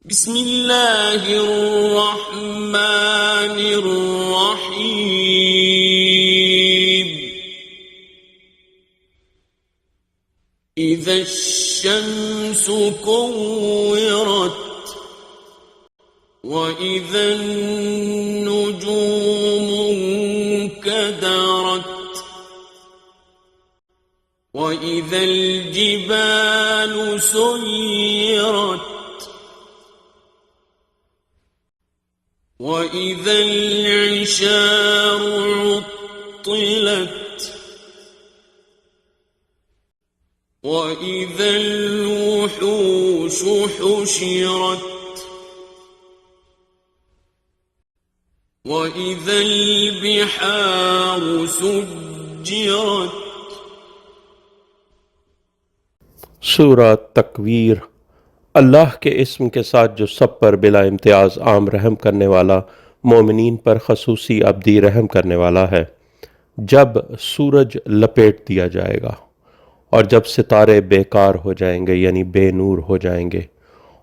बिस्मिल्लाहिर्रहमानिर्रहीम। इज़्ज़श-शम्सु कुव्विरत वइज़न-नुजूमु इंकदरत वइज़ल-जिबालु सुय्यरत वइज़ल-इशारु उत्तिलत वइज़ल-वुहूशु हुशिरत वइज़ल-बिहारु सुज्जिरत। सूरा तकवीर। अल्लाह के इस्म के साथ जो सब पर बिला इम्तियाज़ आम रहम करने वाला, मोमिनीन पर खसूसी अब्दी रहम करने वाला है। जब सूरज लपेट दिया जाएगा और जब सितारे बेकार हो जाएंगे यानी बेनूर हो जाएंगे,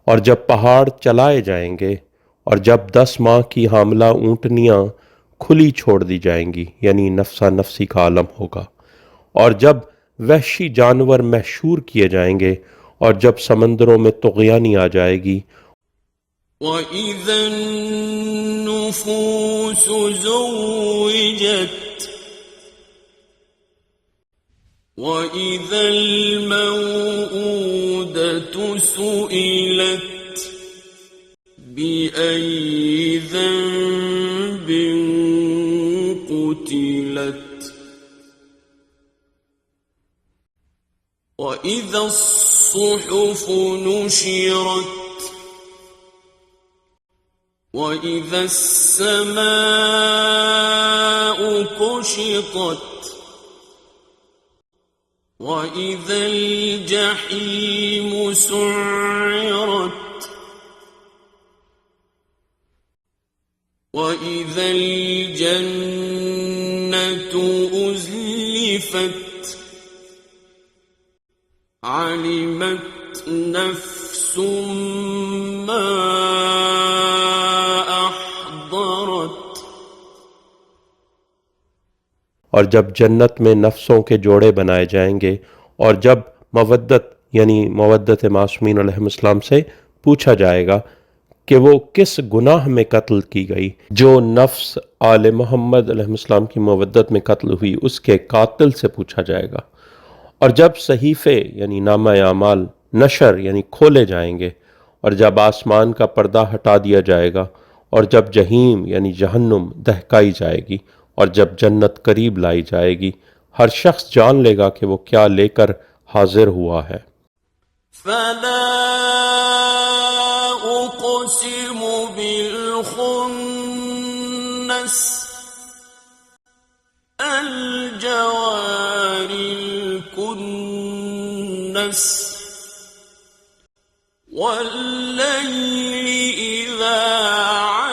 और जब पहाड़ चलाए जाएंगे, और जब 10 माह की हामला ऊँटनियाँ खुली छोड़ दी जाएंगी यानी नफसा नफसी का आलम होगा, और जब वहशी जानवर महशूर किए जाएंगे, और जब समंदरों में तुग़यानी आ जाएगी। वइज़न-नुफूसु ज़ुव्विजत वइज़ल-मौऊदतु सुइलत बिअय्यि ज़ंबिन क़ुतिलत वइज़ा الصُّحُفُ نُشِرَتْ وإذا السماء كشطت وإذا الجحيم سعرت وإذا الجنة أزلفت علمت نفس ما और जब जन्नत में नफ्सों के जोड़े बनाए जाएंगे, और जब मवद्दत यानी मवद्दत मासूमीन अलैहिस्सलाम से पूछा जाएगा कि वो किस गुनाह में कत्ल की गई, जो नफ्स आले मोहम्मद अलैहिस्सलाम की मवद्दत में कत्ल हुई उसके कातिल से पूछा जाएगा, और जब सहीफ़े यानी नामा आमाल नशर यानी खोले जाएंगे, और जब आसमान का पर्दा हटा दिया जाएगा, और जब जहीम यानी जहन्नुम दहकाई जाएगी, और जब जन्नत करीब लाई जाएगी, हर शख्स जान लेगा कि वो क्या लेकर हाजिर हुआ है। फला उक़सिमु बिल-खुन्नस अल-जवारिल कुन्नस वल-लैलि इज़ा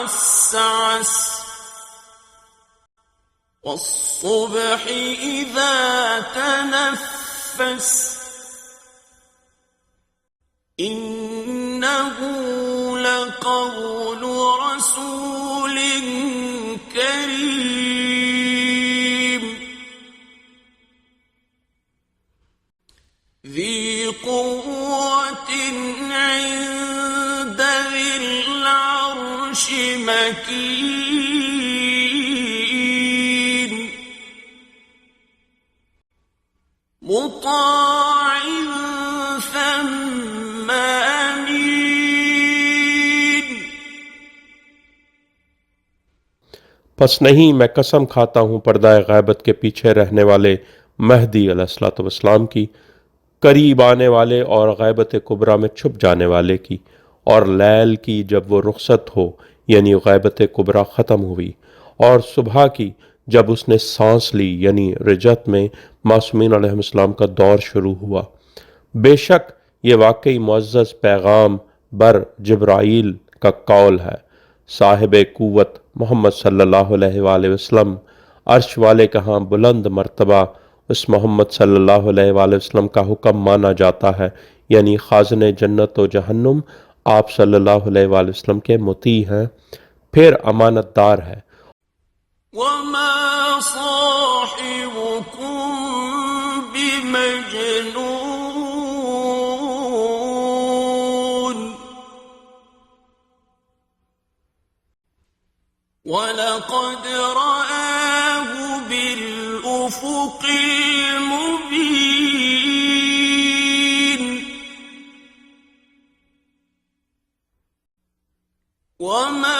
अस्अस والصبح إذا تنفس إنه لقول رسول كريم ذي قوة عند ذي العرش مكين मुताअ थम्म अमीन। पस नहीं, मैं कसम खाता हूँ पर्दाए गैबत के पीछे रहने वाले महदी अलैहिस्सलाम की, करीब आने वाले और गैबत कुबरा में छुप जाने वाले की, और लैल की जब वो रुखसत हो यानी गैबत कुबरा ख़त्म हुई, और सुबह की जब उसने सांस ली यानी रिजत में मासूमीन अलैहिस्सलाम का दौर शुरू हुआ। बेशक ये वाकई मुअज़्ज़ज़ पैगाम बर जिब्राईल का कौल है। साहिब कुव्वत मोहम्मद सल्लल्लाहु अलैहि वसल्लम, अर्श वाले कहाँ बुलंद मर्तबा उस मोहम्मद सल्लल्लाहु अलैहि वसल्लम का हुक्म माना जाता है, यानी खाज़ने जन्नत व जहन्नुम आप सल्लल्लाहु अलैहि वसल्लम के मुती हैं, फिर अमानतदार है। वमा साहिबुकुम बिमजनून वलक़द रआहु बिलउफ़ुक़िल मुबीन वमा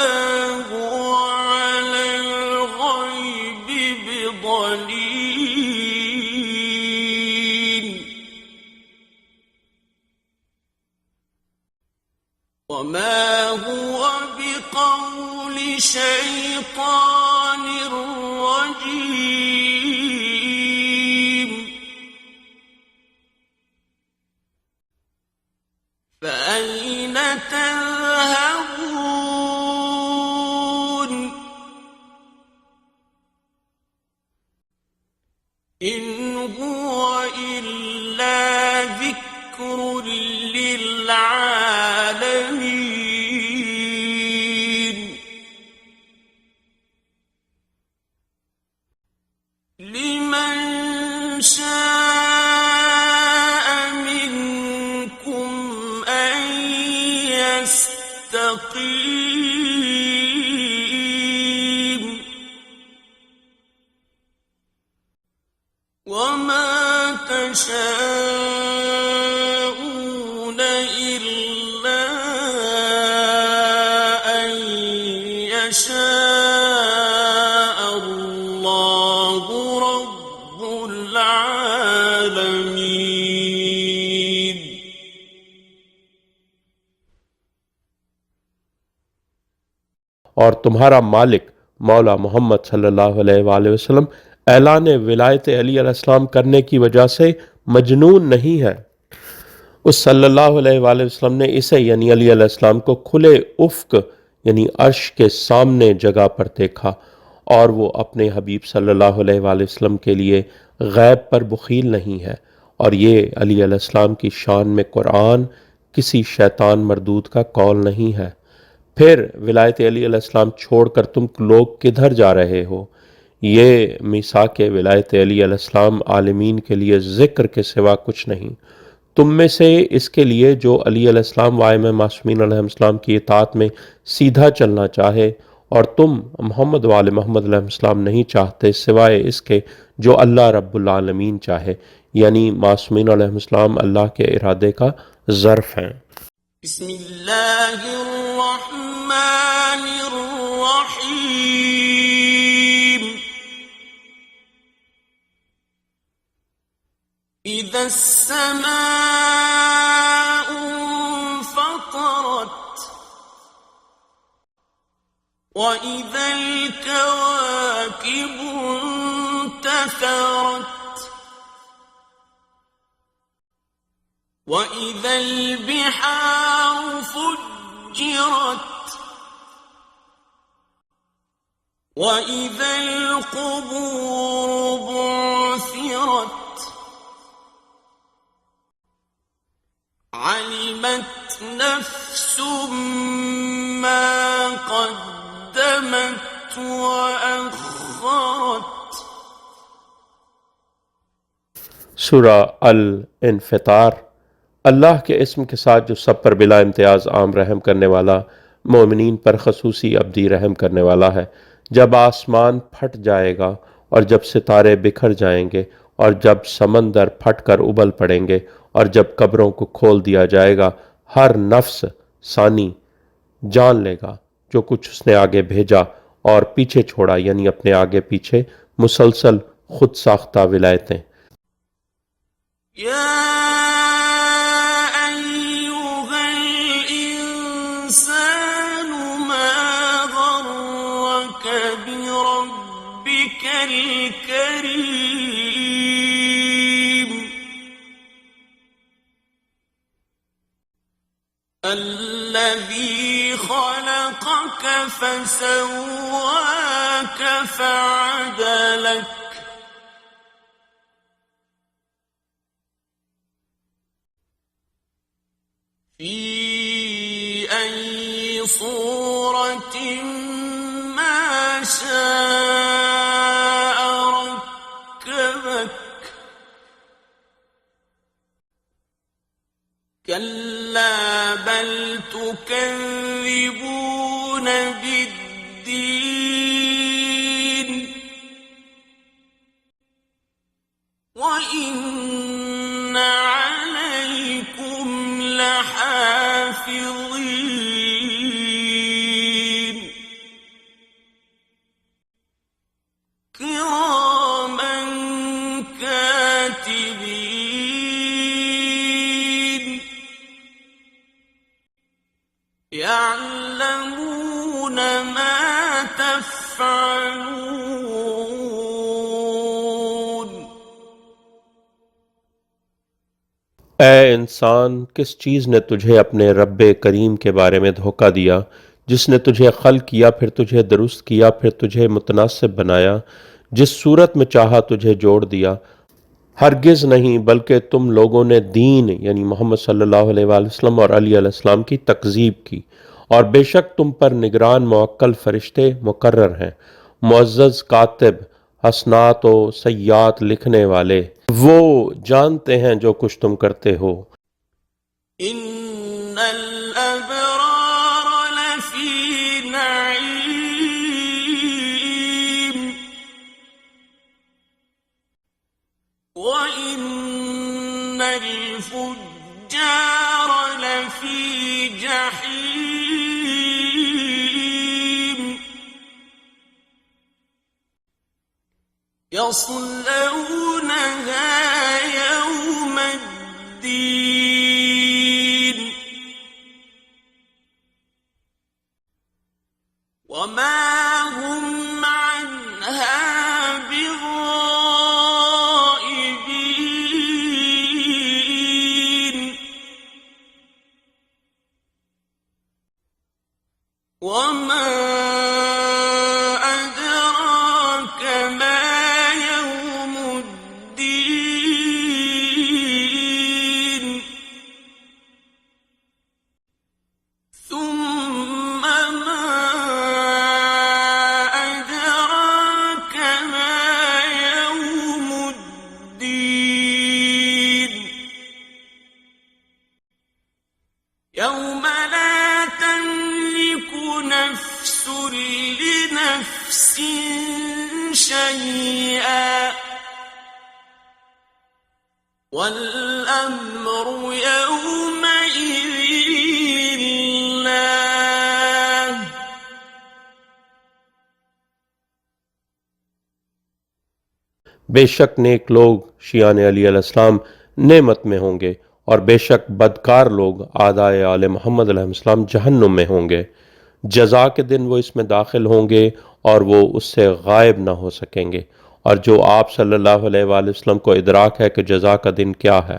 हुवा अलल ग़ैबि बिज़नीन वमा हुवा बिक़ौलि शैतानिर रजीम फ़अैन तज़हबून इन हुवा इल्ला ज़िक्रुन लिल्आलमीन लिमन शाअ मिनकुम अन यस्तक़ीम वमा तशाऊन इल्ला अन यशाअ अल्लाहु रब्बुल आलमीन। और तुम्हारा मालिक मौला मोहम्मद सल्लल्लाहु अलैहि वसल्लम ऐलान विलायत अली अलैहिस्सलाम करने की वजह से मजनून नहीं है। उस सल्लल्लाहु अलैहि वसल्लम ने इसे यानी अली अलैहिस्सलाम को खुले उफ्क यानी अर्श के सामने जगह पर देखा, और वो अपने हबीब सल्लल्लाहु अलैहि वसल्लम के लिए गैब पर बुखील नहीं है। और ये अली अलैहिस्सलाम की शान में कुरान किसी शैतान मरदूद का कौल नहीं है। फिर विलायत अली अलैहिस्सलाम छोड़कर तुम लोग किधर जा रहे हो? ये मीसाक विलायत अली अलैहिस्सलाम आलमीन के लिए ज़िक्र के सिवा कुछ नहीं। तुम में से इसके लिए जो अली अलैहिस्सलाम व आइम्मा मासूमीन अलैहिस्सलाम की इताअत में सीधा चलना चाहे, और तुम मोहम्मद वाले मोहम्मद अलैहिस्सलाम नहीं चाहते सिवाय इसके जो अल्लाह रब्बुल आलमीन चाहे, यानी मासूमीन अलैहिस्सलाम अल्लाह के इरादे का ज़र्फ़ हैं। बिस्मिल्लाहिर्रहमानिर्रहीम इज़्ज़स्समाउ फ़तरत वइज़ल कवाकिबु इंतसरत वइज़ल बिहारु फुज्जिरत वइज़ल क़ुबूरु बु'सिरत علمت نفس ما قدمت وأخرت। सूरा अल इन्फितार। अल्लाह के इस्म के साथ जो सब पर बिला इम्तियाज़ आम रहम करने वाला, मोमिनीन पर खसूसी अब्दी रहम करने वाला है। जब आसमान फट जाएगा और जब सितारे बिखर जाएंगे और जब समंदर फट कर उबल पड़ेंगे और जब कब्रों को खोल दिया जाएगा, हर नफ्स सानी जान लेगा जो कुछ उसने आगे भेजा और पीछे छोड़ा, यानी अपने आगे पीछे मुसलसल खुद साख्ता विलायतें। या अय्युहल इंसानु मा गर्रक बिरब्बिकल करीम الذي خلقك فسواك فعدلك في صورة ما شاء ركبك كلا بل تكذبون بالدين وإن عليكم لحافظين كراما كاتبين يعلمون ما تفعلون ऐ इंसान, किस चीज़ ने तुझे अपने रब्बे करीम के बारे में धोखा दिया, जिसने तुझे खल किया, फिर तुझे दुरुस्त किया, फिर तुझे मुतनासिब बनाया, जिस सूरत में चाहा तुझे जोड़ दिया। हरगिज़ नहीं, बल्कि तुम लोगों ने दीन यानी मोहम्मद सल्लल्लाहु अलैहि वसल्लम और अली अलैहिस्सलाम की तकज़ीब की, और बेशक तुम पर निगरान मुवक्कल फरिश्ते मुकर्रर हैं, मुअज़्ज़ज़ कातिब, हसनात व सय्यात लिखने वाले। वो जानते हैं जो कुछ तुम करते हो। इन्नल अबरार लफी नईम व इन्नल फुज्जार लफी जहीम यस्लौनहा यौमद्दीन वमा हुम अन्हा बिगाइबीन वमा يوم لا تملك نفس لنفس شيئا والأمر يومئذ لله बेशक नेक लोग शियान अली अलैहिस्सलाम नेमत में होंगे, और बेशक बदकार लोग आदाए आले मोहम्मद अलैहिस्सलाम जहन्नुम में होंगे। जज़ा के दिन वो इसमें दाखिल होंगे और वो उससे गायब ना हो सकेंगे। और जो आप सल्लल्लाहु अलैहि वसल्लम को इदराक है कि जज़ा का दिन क्या है,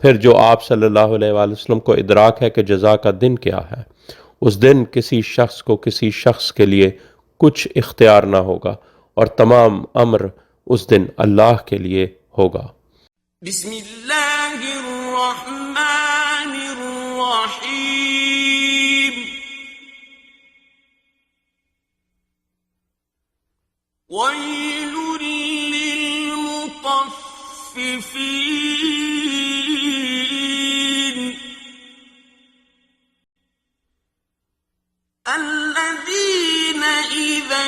फिर जो आप सल्लल्लाहु अलैहि वसल्लम को इदराक है कि जज़ा का दिन क्या है, उस दिन किसी शख्स को किसी शख्स के लिए कुछ इख्तियार ना होगा, और तमाम अम्र उस दिन अल्लाह के लिए होगा। बिस्मिल्लाहिर्रहमानिर्रहीम वैलुल लिलमुतफ्फिफीन الذين إذا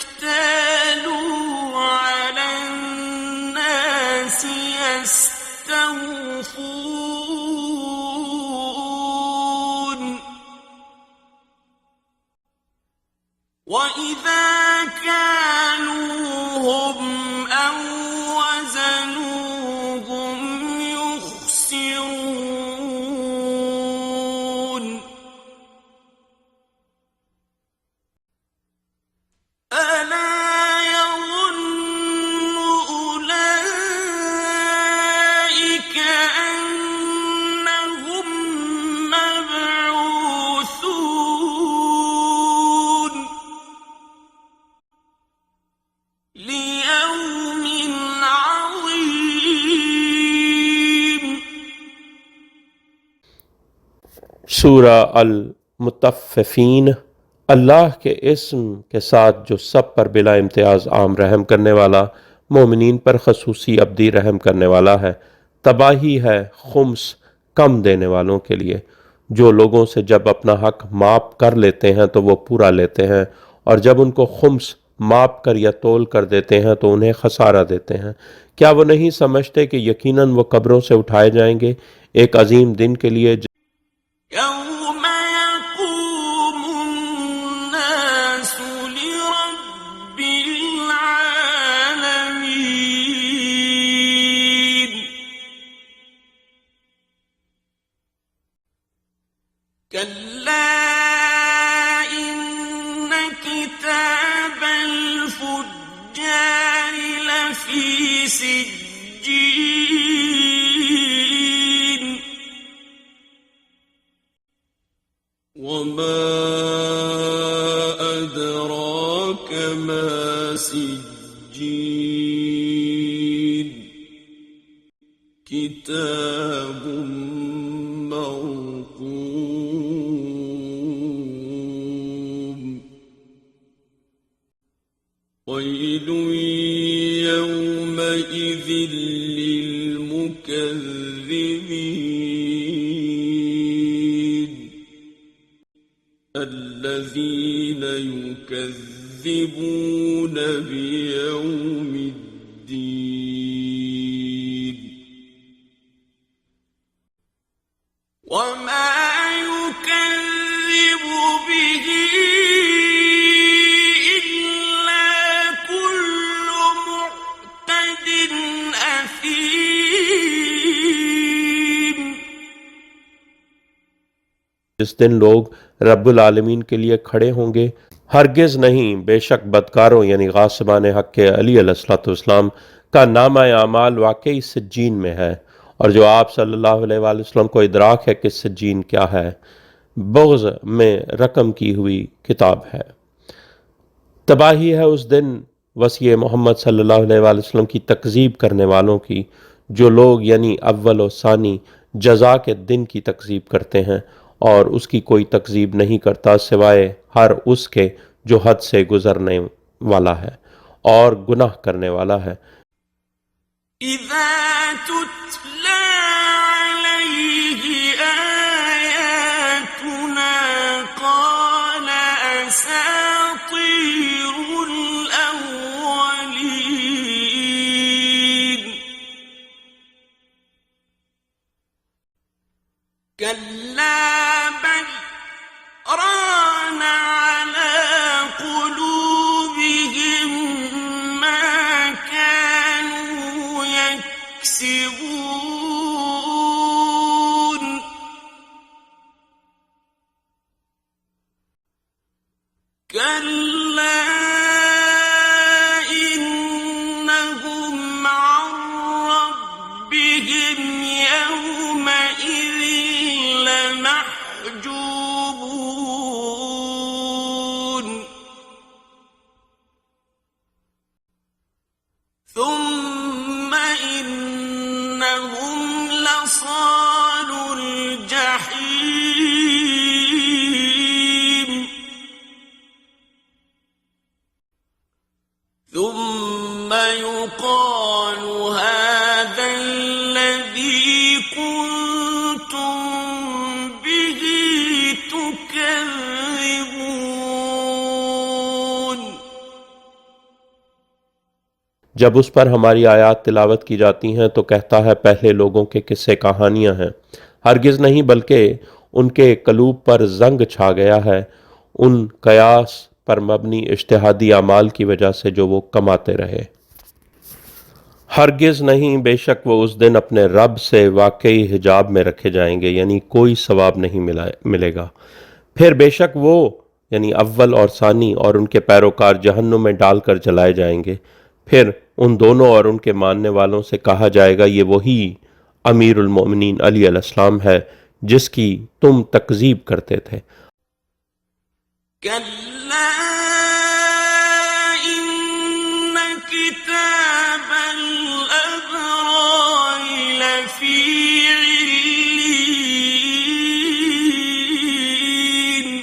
اكتالوا على الناس يستوفون وإذا كالوهم أو وزنوهم يخسرون ألا يظن أولئك أنهم مبعوثون ليوم عظيم सूरा अल मुतफ़्फ़िफ़ीन, अल्लाह के इस्म के साथ जो सब पर बिला इम्तियाज़ आम रहम करने वाला, मोमिनीन पर खसूसी अब्दी रहम करने वाला है। तबाही है खुम्स कम देने वालों के लिए, जो लोगों से जब अपना हक माप कर लेते हैं तो वो पूरा लेते हैं, और जब उनको खुम्स माप कर या तोल कर देते हैं तो उन्हें खसारा देते हैं। क्या वो नहीं समझते कि यकीनन वो कब्रों से उठाए जाएंगे एक अजीम दिन के लिए। يوم يقوم الناس لرب العالمين كلا إن كتاب الفجار لفي سجين وما أدراك ما سجين كتاب مرقوم ويل يومئذ للمكذبين الذين يكذبون بيوم الدين وما يكذب به إلا كل معتد أثيم। जिस दिन लोग रब्बुल आलमीन के लिए खड़े होंगे, हरगिज़ नहीं, बेशक बदकारों यानी गासिबान हक के अली अलैहिस्सलाम का नामा आमाल वाकई सिज्जीन में है। और जो आप सल्लल्लाहु अलैहि वसल्लम को इदराक है कि सिज्जीन क्या है, बुग़्ज़ में रकम की हुई किताब है। तबाही है उस दिन वसी मोहम्मद सल्लल्लाहु अलैहि वसल्लम की तकज़ीब करने वालों की, जो लोग यानी अव्वल और सानी जज़ा के दिन की तकज़ीब करते हैं, और उसकी कोई तकज़ीब नहीं करता सिवाय हर उसके जो हद से गुजरने वाला है और गुनाह करने वाला है। إذا تتلى عليه آياتنا قال أساطير الأولين كلا بل ران على قلوبهم ما كانوا يكسبون كلا إنهم عن ربهم يومئذ لمحجوبون ثم إنهم لصالو الجحيم ثم يقال هذا الذي كنتم به تكذبون। जब उस पर हमारी आयात तिलावत की जाती हैं तो कहता है पहले लोगों के किस्से कहानियां हैं। हरगिज़ नहीं, बल्कि उनके कलूब पर जंग छा गया है उन कयास पर मबनी इज्तिहादी अमाल की वजह से जो वो कमाते रहे। हरगिज़ नहीं, बेशक वो उस दिन अपने रब से वाकई हिजाब में रखे जाएंगे, यानी कोई सवाब नहीं मिलेगा। फिर बेशक वो यानी अव्वल और सानी और उनके पैरोकार जहन्नुम में डालकर जलाए जाएंगे। फिर उन दोनों और उनके मानने वालों से कहा जाएगा, ये वही अमीरुल मोमिनीन अली अलैहिस्सलाम है जिसकी तुम तकज़ीब करते थे। كلا إن كتاب الأبرار لفي عليين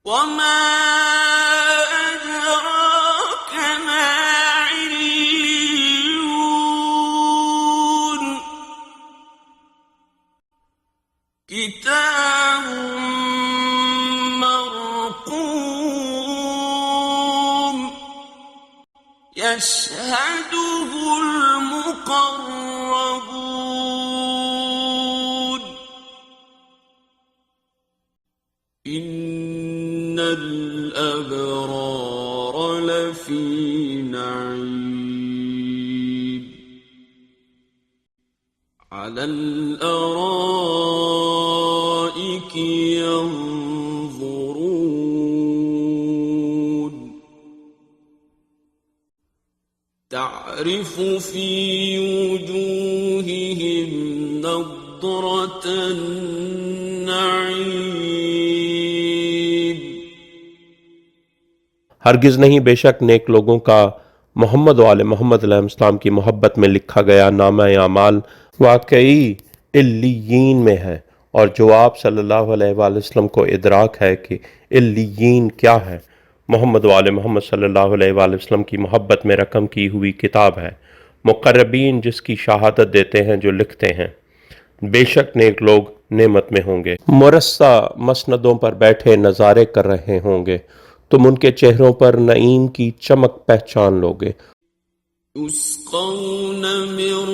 وما أدراك ما عليون كتاب مرقوم يشهده المقربون إن الأبرار لفي نعيم على الأرائك ينظرون تعرف في وجوههم نضرة النعيم हरगिज़ नहीं, बेशक नेक लोगों का मोहम्मद वाले मोहम्मद अलैहिस्सलाम की मोहब्बत में लिखा गया नामा अमाल वाकई इल्लियीन में है। और जो आप सल्लल्लाहु अलैहि वसल्लम को इदराक है कि इल्लियीन क्या है, मोहम्मद वाले मोहम्मद सल्लल्लाहु अलैहि वसल्लम की मोहब्बत में रकम की हुई किताब है। मुक़र्रबीन जिसकी शहादत देते हैं, जो लिखते हैं, बेशक नेक लोग नेमत में होंगे, मुरस्सा मसनदों पर बैठे नज़ारे कर रहे होंगे, तुम उनके चेहरों पर नईम की चमक पहचान लोगे। युस्क़ौन मिन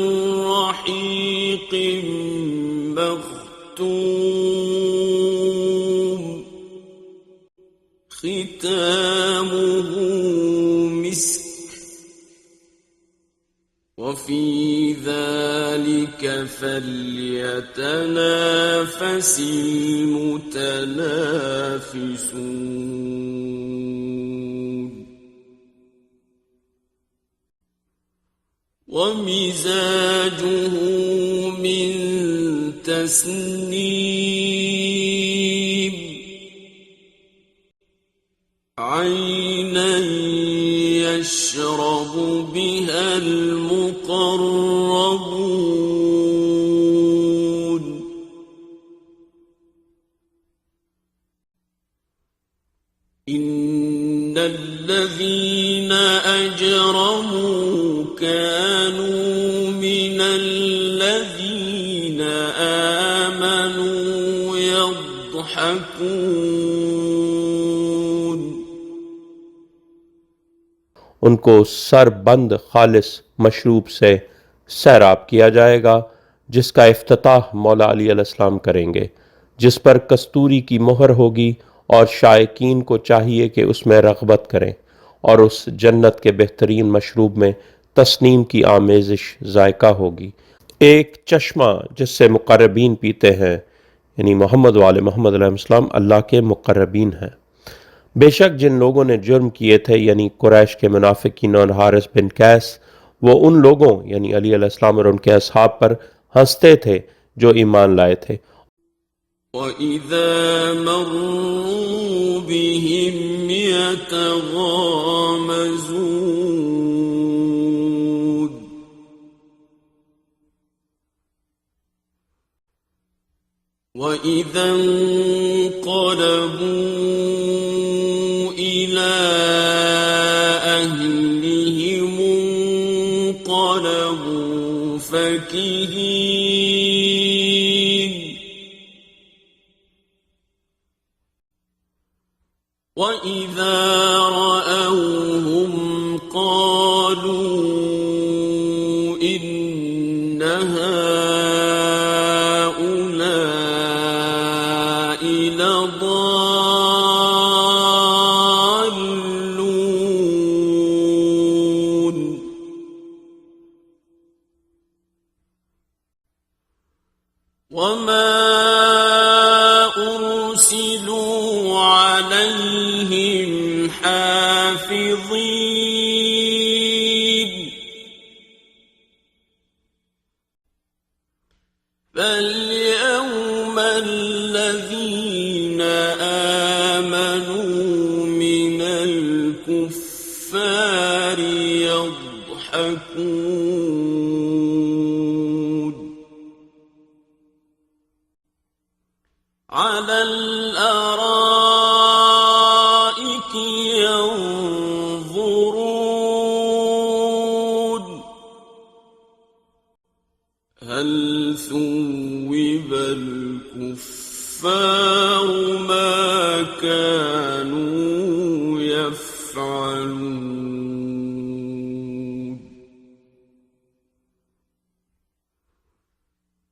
रहीक़िन मख़्तूम ख़ितामुहु मिस्क वफ़ी ज़ालिक फ़ल्यतनाफ़सिल मुतनाफ़िसून ومزاجه من تسنيم عينا يشرب بها المقربون إن الذين أجرموا كانوا من الذين آمنوا يضحكون उनको सरबंद खालिस मशरूब से सैराब किया जाएगा, जिसका इफ्तिताह मौला अली अलैहिस्सलाम करेंगे, जिस पर कस्तूरी की मोहर होगी, और शायकीन को चाहिए कि उसमें रग़बत करें, और उस जन्नत के बेहतरीन मशरूब में तस्नीम की आमेज़िश ज़ायका होगी। एक चश्मा जिससे मुक़र्रबीन पीते हैं, यानी मोहम्मद वाले मोहम्मद अलैहिस्सलाम अल्लाह के मुक़र्रबीन हैं। बेशक जिन लोगों ने जुर्म किए थे, यानी कुरैश के मुनाफिकीन और हारिस बिन कैस, वो उन लोगों यानी अली अलैहिस्सलाम और उनके असहाब पर हंसते थे जो ईमान लाए थे। وَإِذَا مَرُّوا بِهِمْ يَتَغَامَزُونَ وَإِذَا انقَلَبُوا إِلَى أَهْلِهِمُ انقَلَبُوا فَكِهِينَ وَإِذَا رَأَوْهُمْ قَالُوا إِنَّ هَؤُلَاءِ لَضَالُّونَ وَمَا أُرْسِلُوا عليهم حافظين فاليوم الذين آمنوا من الكفار يضحكون على الأرائك الكفار ما كانوا يفعلون.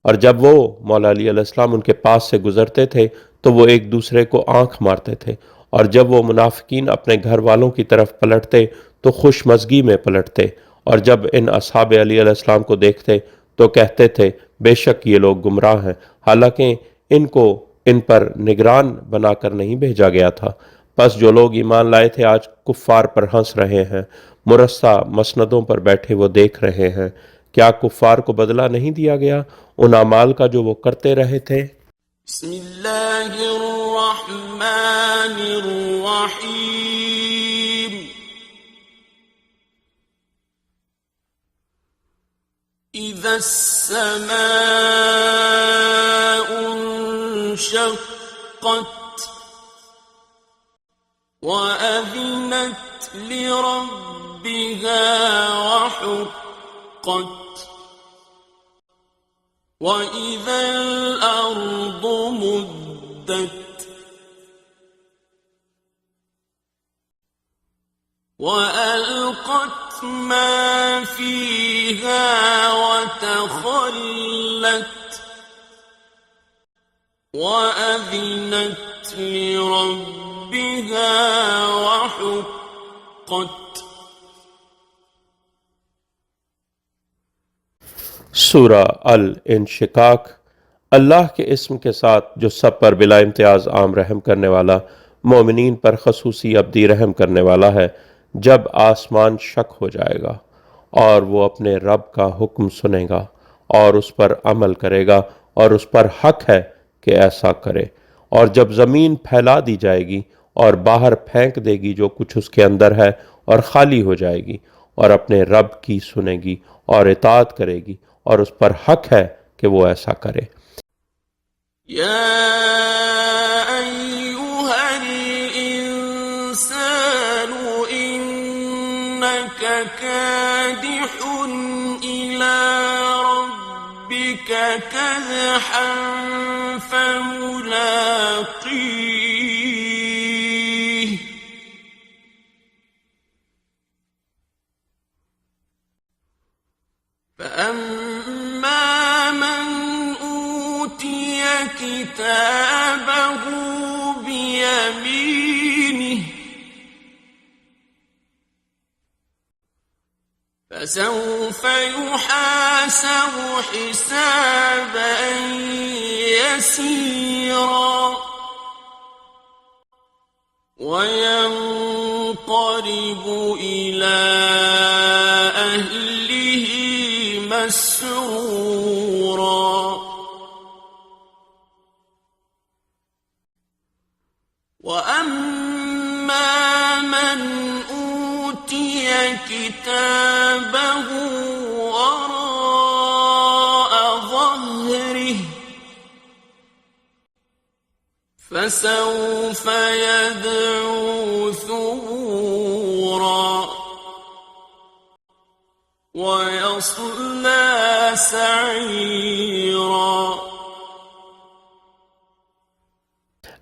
और जब वो मौला अली अलैहिस्सलाम उनके पास से गुजरते थे तो वो एक दूसरे को आंख मारते थे, और जब वो मुनाफिकीन अपने घर वालों की तरफ पलटते तो खुशमज़गी में पलटते, और जब इन असहाब अली अलैहिस्सलाम को देखते तो कहते थे बेशक ये लोग गुमराह हैं, हालांकि इनको इन पर निगरान बनाकर नहीं भेजा गया था। बस जो लोग ईमान लाए थे आज कुफ्फार पर हंस रहे हैं, मुरस्सा मसनदों पर बैठे वो देख रहे हैं। क्या कुफ्फार को बदला नहीं दिया गया उन अमाल का जो वो करते रहे थे? बिस्मिल्लाहिर्रहमानिर्रहीम। इज़ा अस्समाउ इंशक़्क़त व अज़िनत लिरब्बिहा व हुक़्क़त وَإِذَا الْأَرْضُ مُدَّتْ وَأَلْقَتْ مَا فِيهَا وَتَخَلَّتْ وَأَذِنَتْ لِرَبِّهَا وَحُقَّتْ. सूरा अल इंशिकाक। अल्लाह के इस्म के साथ जो सब पर बिला इम्तियाज आम रहम करने वाला, मोमिनीन पर खसूसी अब्दी रहम करने वाला है। जब आसमान शक हो जाएगा और वो अपने रब का हुक्म सुनेगा और उस पर अमल करेगा और उस पर हक है कि ऐसा करे, और जब ज़मीन फैला दी जाएगी और बाहर फेंक देगी जो कुछ उसके अंदर है और खाली हो जाएगी, और अपने रब की सुनेगी और इताअत करेगी और उस पर हक है कि वो ऐसा करे। या अय्युहल इंसानु इन्नका कादिहुन इला रब्बिका कदहन फमुलाक़ीह فأما من أوتي كتابه بيمينه فسوف يحاسب حسابا يسيرا وينقلب إلى أهله مسرورا. وأما من أوتي كتابه وراء ظهره فسوف يدعو ثبورا ويصلى سعيرا.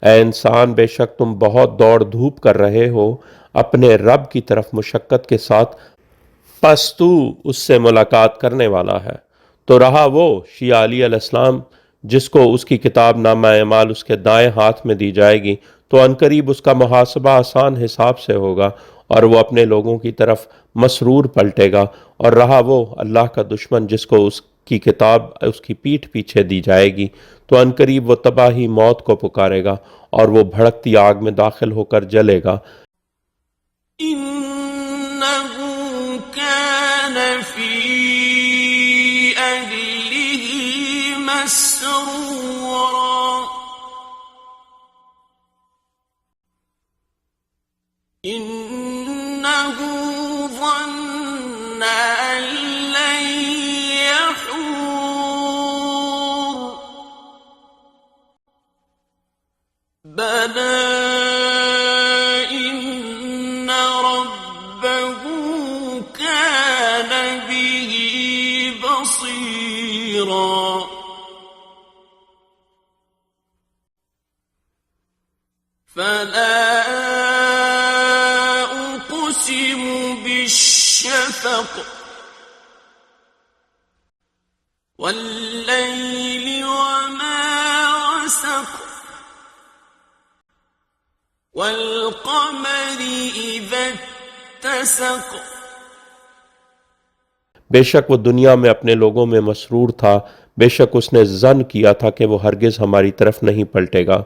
ऐ इंसान, बेशक तुम बहुत दौड़ धूप कर रहे हो अपने रब की तरफ मुशक्कत के साथ, पस तू उससे मुलाकात करने वाला है। तो रहा वो शिया अली अलैहिस्सलाम जिसको उसकी किताब नामा अमाल उसके दाएं हाथ में दी जाएगी, तो अनकरीब उसका मुहासबा आसान हिसाब से होगा और वो अपने लोगों की तरफ मसरूर पलटेगा। और रहा वो अल्लाह का दुश्मन जिसको उसकी किताब उसकी पीठ पीछे दी जाएगी, तो अनकरीब वो तबाही मौत को पुकारेगा और वो भड़कती आग में दाखिल होकर जलेगा। इन्नहु कान फी अहलिही मसरूरा इन्नहु ظن अन लन यहूर बला इन्न रब्बहु कान बिही बसीरा. فلا أقسم بالشفق والليل وما وسق والقمر إذا اتسق बेशक वो दुनिया में अपने लोगों में मसरूर था, बेशक उसने ज़न किया था कि वो हरगिज़ हमारी तरफ नहीं पलटेगा।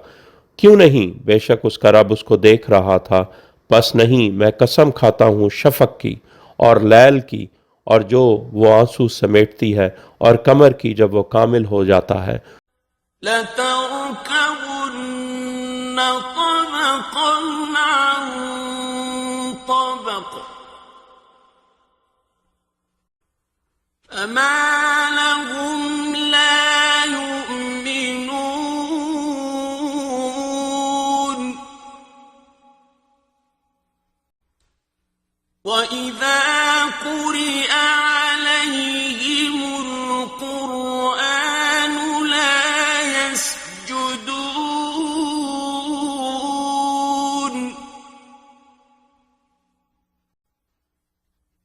क्यों नहीं, बेशक उसका रब उसको देख रहा था। बस नहीं, मैं कसम खाता हूँ शफक की और लैल की, और जो वो आंसू समेटती है, और कमर की जब वो कामिल हो जाता है। لتركبن طبقا عن طبق فما لهم لا يؤمنون وإذا قرئ عليهم القرآن لا يسجدون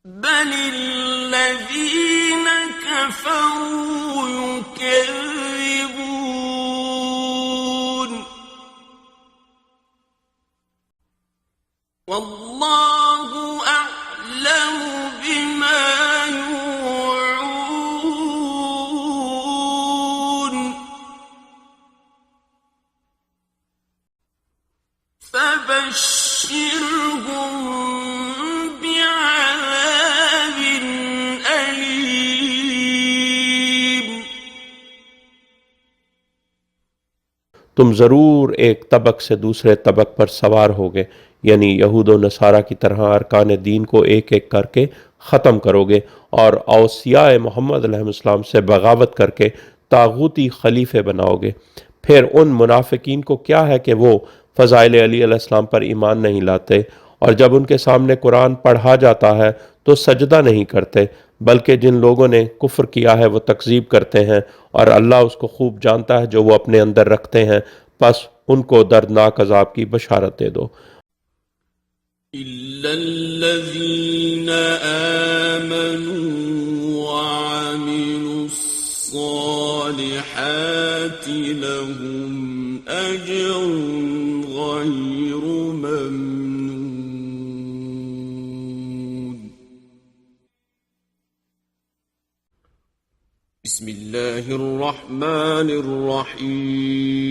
بل الذين كفروا يكذبون والله أعلم بما يوعون فبشرهم بعذاب أليم तुम ज़रूर एक तबक से दूसरे तबक पर सवार होगे, यानी यहूद व नसारा की तरह अरकान दीन को एक एक करके ख़त्म करोगे और औसिया मोहम्मद अलैहिस्सलाम से बगावत करके तागूती खलीफे बनाओगे। फिर उन मुनाफिकीन को क्या है कि वो फ़ज़ाइल अली अलैहिस्सलाम पर ईमान नहीं लाते, और जब उनके सामने कुरान पढ़ा जाता है तो सजदा नहीं करते, बल्कि जिन लोगों ने कुफ्र किया है वो तकज़ीब करते हैं, और अल्लाह उसको खूब जानता है जो वो अपने अंदर रखते हैं। बस उनको दर्दनाक अजाब की बशारत दे दो। إلا الذين آمنوا وعملوا الصالحات لهم أجر غير ممنون بسم الله الرحمن الرحيم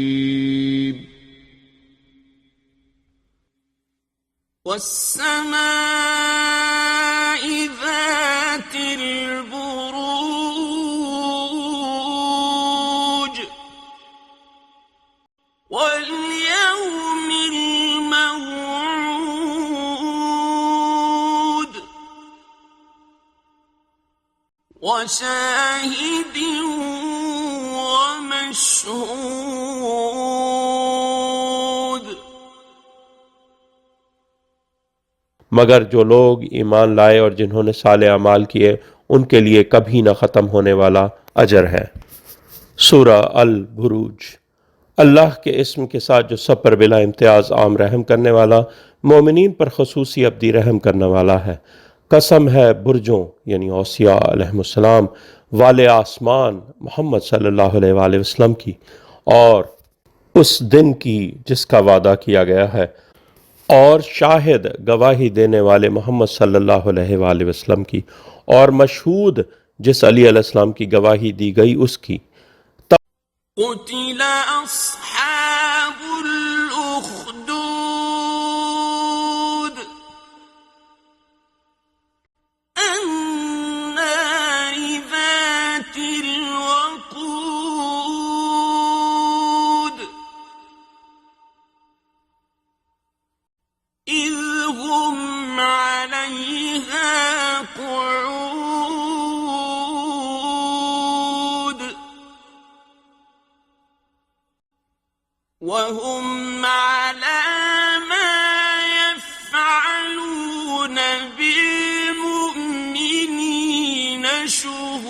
والسماء ذات البروج واليوم الموعود وشاهد ومشهود मगर जो लोग ईमान लाए और जिन्होंने साले अमाल किए, उनके लिए कभी न ख़त्म होने वाला अजर है। सूरा अल बुरूज। अल्लाह के इस्म के साथ जो सब पर बिला इम्तियाज़ आम रहम करने वाला, मोमिनीन पर खसूसी अब्दी रहम करने वाला है। कसम है बुर्जों यानी औसिया अलैहिस्सलाम वाले आसमान मोहम्मद सल्लल्लाहु अलैहि वसल्लम की, और उस दिन की जिसका वादा किया गया है, और शाहिद गवाही देने वाले मोहम्मद सल्लल्लाहु अलैहि वसल्लम की, और मशहूद जिस अली अलैहिस्सलाम की गवाही दी गई उसकी। قتل أصحاب الأخدود النار ذات الوقود إذ هم عليها قعود وهم على ما يفعلون بالمؤمنين شهود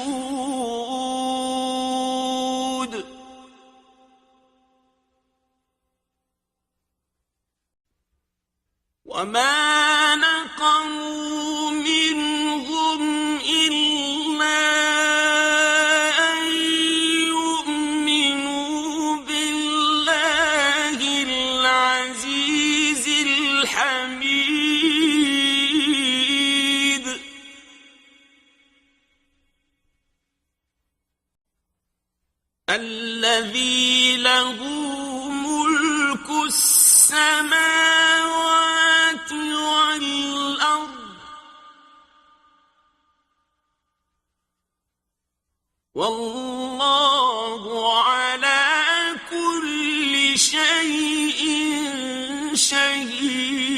وما نقموا منهم إلا أن يؤمنوا بالله العزيز الحميد الذي له ملك السماوات والأرض والله على كل شيء شهيد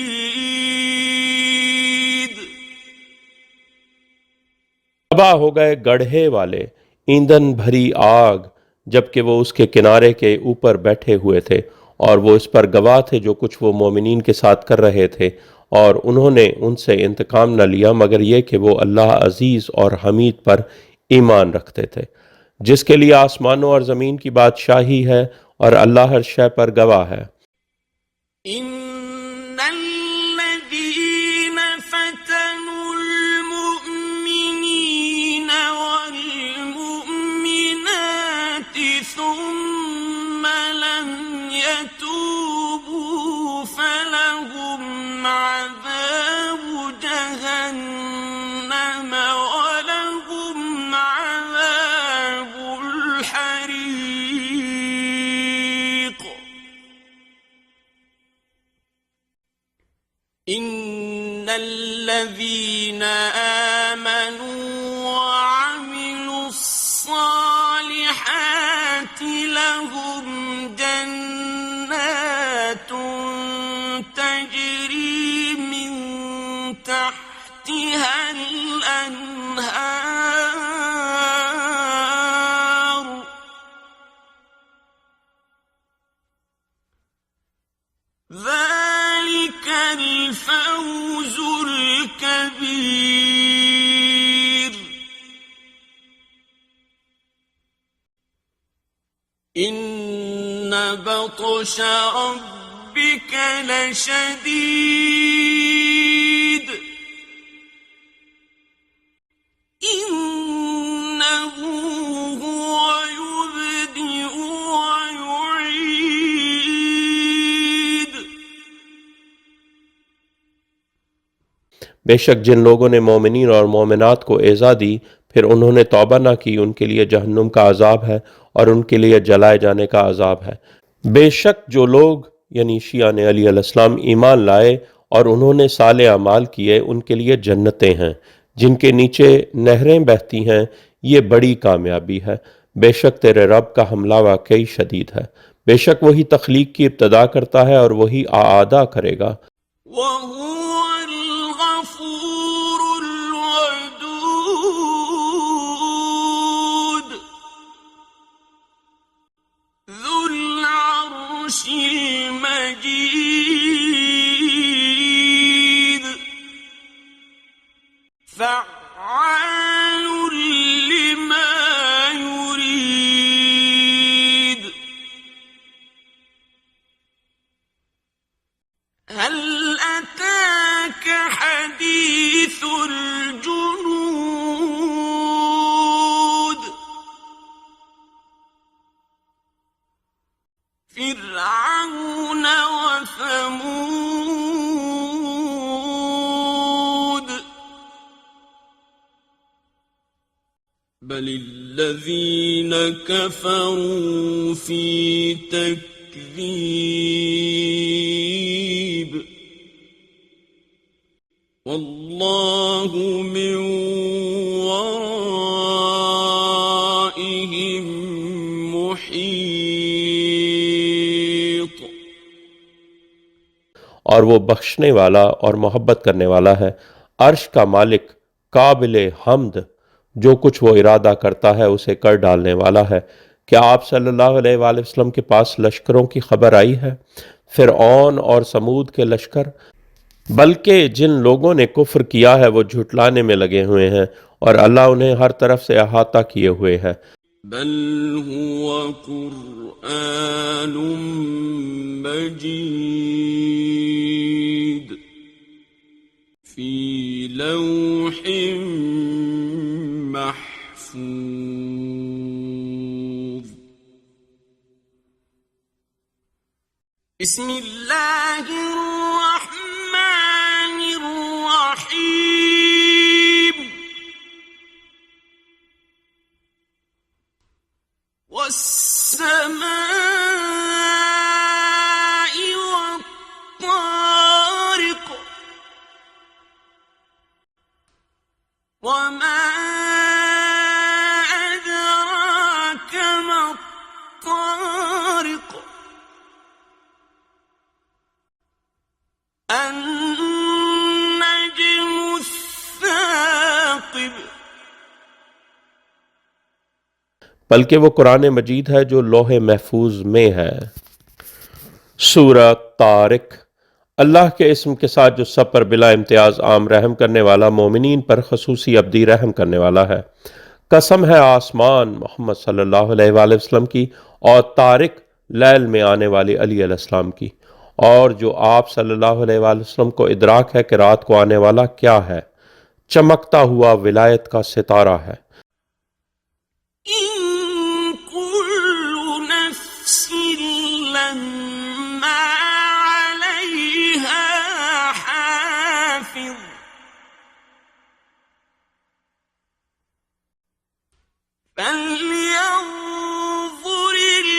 तबाह हो गए गड्ढे वाले ईंधन भरी आग, जबकि वो उसके किनारे के ऊपर बैठे हुए थे और वो इस पर गवाह थे जो कुछ वो मोमिनीन के साथ कर रहे थे, और उन्होंने उनसे इंतकाम न लिया मगर ये कि वो अल्लाह अजीज़ और हमीद पर ईमान रखते थे, जिसके लिए आसमानों और ज़मीन की बादशाही है और अल्लाह हर शय पर गवाह है। الذين فتنوا المؤمنين والمؤمنات ثم لم يتوبوا فلهم عذاب جهنم ولهم عذاب الحريق إن الذين آمنوا وعملوا الصالحات لهم جنات تجري من تحتها الأنهار ذلك الفوز الكبير إن بطش ربك لشديد إنه هو يبدئ ويعيد बेशक जिन लोगों ने मोमिनीन और मोमिनात को एज़ा दी फिर उन्होंने तौबा न की, उनके लिए जहन्नुम का अजाब है और उनके लिए जलाए जाने का अजाब है। बेशक जो लोग यानी शियाने अली अलैहिस्सलाम ईमान लाए और उन्होंने साले अमाल किए, उनके लिए जन्नतें हैं जिनके नीचे नहरें बहती हैं, ये बड़ी कामयाबी है। बेशक तेरे रब का हमला वाकई शदीद है। बेशक वही तख्लीक की इब्तदा करता है और वही आदा करेगा। الغفور الودود ذو العرش المجيد فعال لما يريد هل أتاك حديث الجنود فرعون وثمود بل الذين كفروا في تكذيب والله من ورائهم محيط और वो बख्शने वाला और मोहब्बत करने वाला है, अर्श का मालिक, काबिल हमद, जो कुछ वो इरादा करता है उसे कर डालने वाला है। क्या आप सल्लल्लाहु अलैहि वसल्लम के पास लश्करों की खबर आई है, फिरऔन और समूद के लश्कर? बल्कि जिन लोगों ने कुफ्र किया है वो झुटलाने में लगे हुए हैं और अल्लाह उन्हें हर तरफ से अहाता किए हुए है। बल हुवा कुरआनुम मजीद बिस्मिल्लाहिर्रहमानिर्रहीम वस्समाइ वत्तारिक वमा अदराक मत्तारिक अन्नज्मु الثاقب। बल्कि वो कुरान मजीद है जो लोहे महफूज में है। सूरह तारिक। अल्लाह के इस्म के साथ जो सब पर बिला इम्तियाज आम रहम करने वाला, मोमिनीन पर खसूसी अब्दी रहम करने वाला है। कसम है आसमान मोहम्मद सल्लल्लाहु अलैहि वसल्लम की और तारिक लैल में आने वाले अली अलैहिस्सलाम की, और जो आप सल्लल्लाहु अलैहि वसल्लम को इदराक है कि रात को आने वाला क्या है, चमकता हुआ विलायत का सितारा है। इन कुल्लु नफ्सिन लम्मा अलैहा हाफिज़ फल्यंज़ुरिल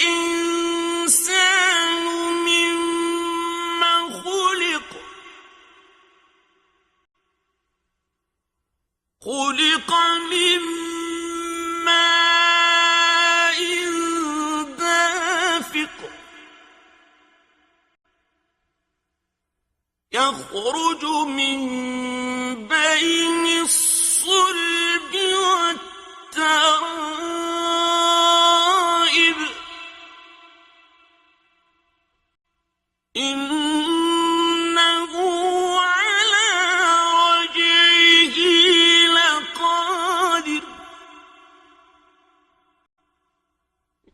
इंसानु मिम्मा खुलिक़ खुलिक़ मिन माइन दाफिक़ यख़रुजु मिन बैनि स्सुल्बि वत्तराइब इन्नहु अला रज्इही लक़ादिर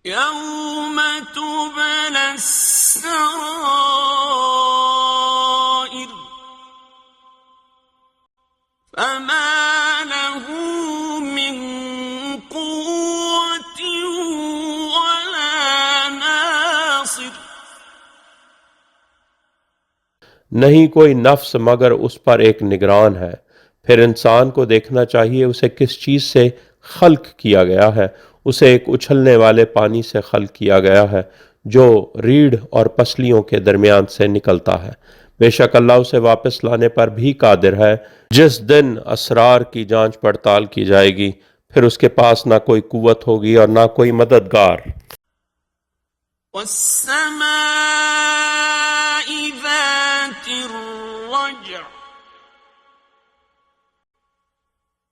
यौम तुबला अस्सराइर फमा लहू मिन क़ुव्वतिन वला नासिर। नहीं कोई नफ्स मगर उस पर एक निगरान है। फिर इंसान को देखना चाहिए उसे किस चीज से खल्क किया गया है। उसे एक उछलने वाले पानी से खल्क किया गया है जो रीढ़ और पसलियों के दरमियान से निकलता है। बेशक अल्लाह उसे वापस लाने पर भी कादिर है। जिस दिन असरार की जांच पड़ताल की जाएगी, फिर उसके पास ना कोई कुव्वत होगी और ना कोई मददगार। वस्समाइ ज़ातिर रज्अ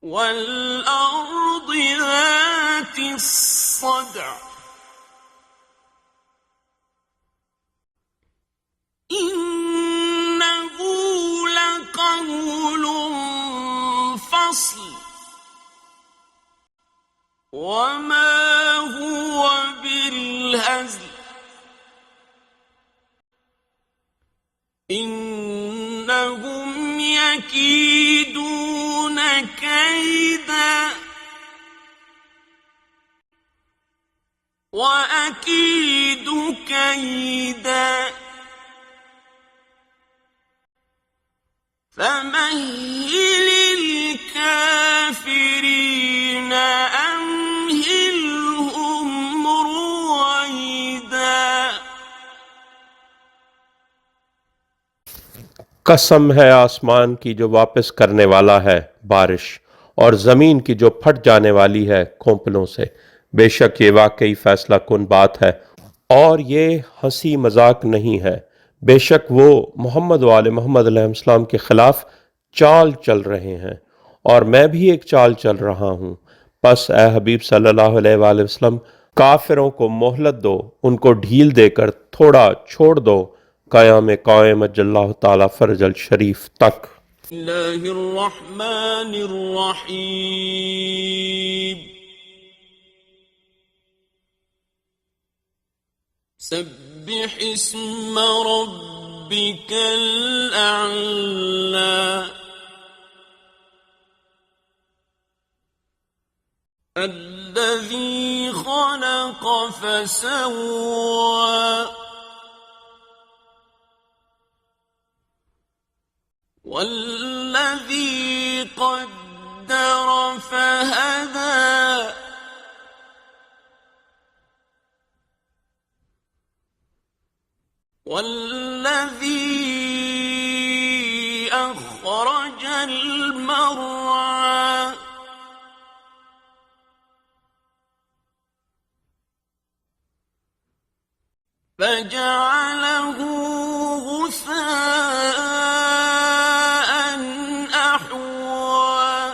वल्अर्दि ज़ातिस सदअ इन्नहु लक़ौलुन फ़स्ल वमा हुवा बिलहज़्ल इन्नहुम यकीदून कैदा वअकीदु कैदा फमह्हिलिल काफिरीन अम्हिलहुम रुवैदा। कसम है आसमान की जो वापस करने वाला है बारिश, और जमीन की जो फट जाने वाली है खोपलों से। बेशक ये वाकई फैसला कुन बात है और ये हंसी मजाक नहीं है। बेशक वो मोहम्मद वाले मोहम्मद अलैहिस्सलाम के खिलाफ चाल चल रहे हैं और मैं भी एक चाल चल रहा हूँ। बस ए हबीब सल्लल्लाहु अलैहि वसल्लम, काफिरों को मोहलत दो, उनको ढील देकर थोड़ा छोड़ दो क़याम क़ाइम अजल्लाहु ताला फरजल शरीफ तक। बिस्मिल्लाहिर्रहमानिर्रहीम सब्बिह इस्म रब्बिकल अअला अल्लज़ी खलक़ फसव्वा والذي قدر فهدى والذي أخرج المرعى فجعله غثاء أحوى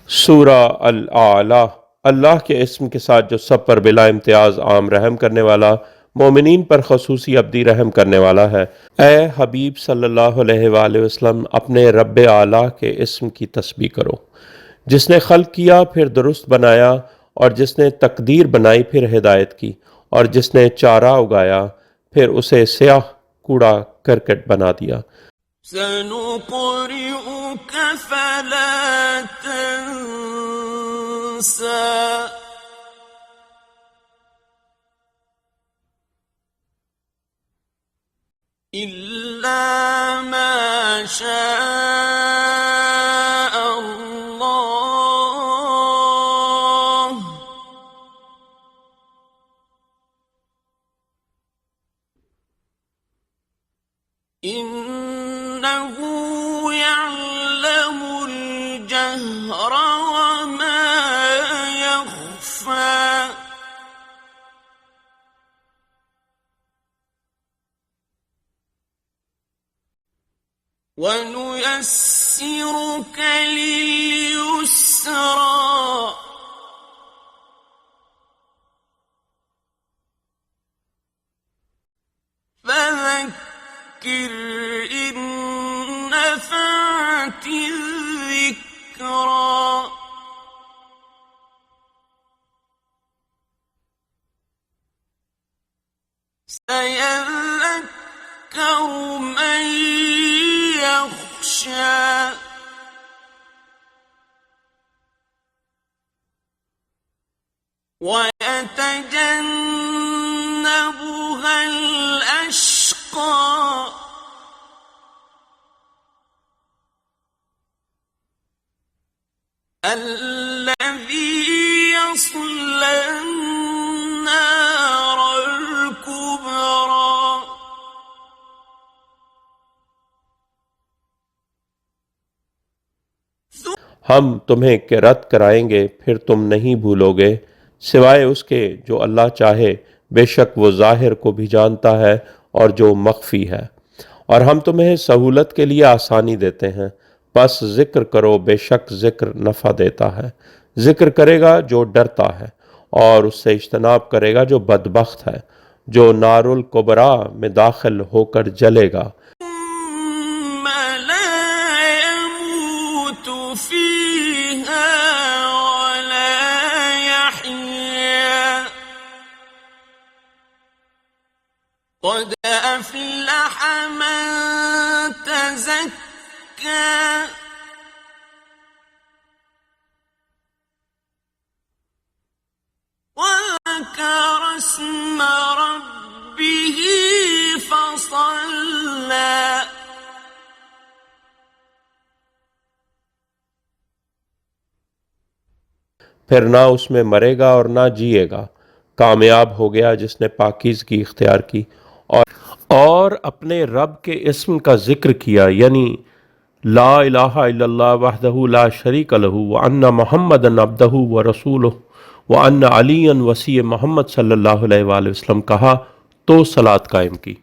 सूरा अल आला। अल्लाह के इस्म के साथ जो सब पर बिला इम्तियाज आम रहम करने वाला, मोमिनीन पर खसूसी अब्दी रहम करने वाला है। ए हबीब सल्लल्लाहु अलैहि वसल्लम, अपने रब्ब आला के इस्म की तस्बीह करो, जिसने खल्क किया फिर दुरुस्त बनाया, और जिसने तकदीर बनाई फिर हिदायत की, और जिसने चारा उगाया फिर उसे स्याह कूड़ा करकट बना दिया। سنقرئك فلا تنسى إلا ما شاء الله إنه يعلم الجهر وما يخفى ونيسرك لليسرى فذكر إن نفعت الذكرى سيذكر من يخشى ويتجنبها الأشقى الذي يصلى النار الكبرى हम तुम्हें किरत कराएंगे फिर तुम नहीं भूलोगे, सिवाय उसके जो अल्लाह चाहे, बेशक वो ज़ाहिर को भी जानता है और जो मख्फी है। और हम तुम्हें सहूलत के लिए आसानी देते हैं, बस जिक्र करो, बेशक जिक्र नफ़ा देता है। जिक्र करेगा जो डरता है, और उससे इज्तनाब करेगा जो बदबख्त है, जो नारुल कुबरा में दाखिल होकर जलेगा। ثم لا يموت فيها ولا يحيا قد أفلح من تزكى وذكر اسم ربه فصلى फिर ना उसमें मरेगा और ना जिएगा। कामयाब हो गया जिसने पाकीज़गी इख्तियार की और अपने रब के इस्म का जिक्र किया, यानी ला इलाहा इल्लल्लाह वहदहू ला शरीक लहू व अन्ना मुहम्मदन अब्दहू व रसूलुहु व अन्ना अलीयन वसी मोहम्मद सल्लल्लाहु अलैहि वसल्लम कहा तो सलात कायम की।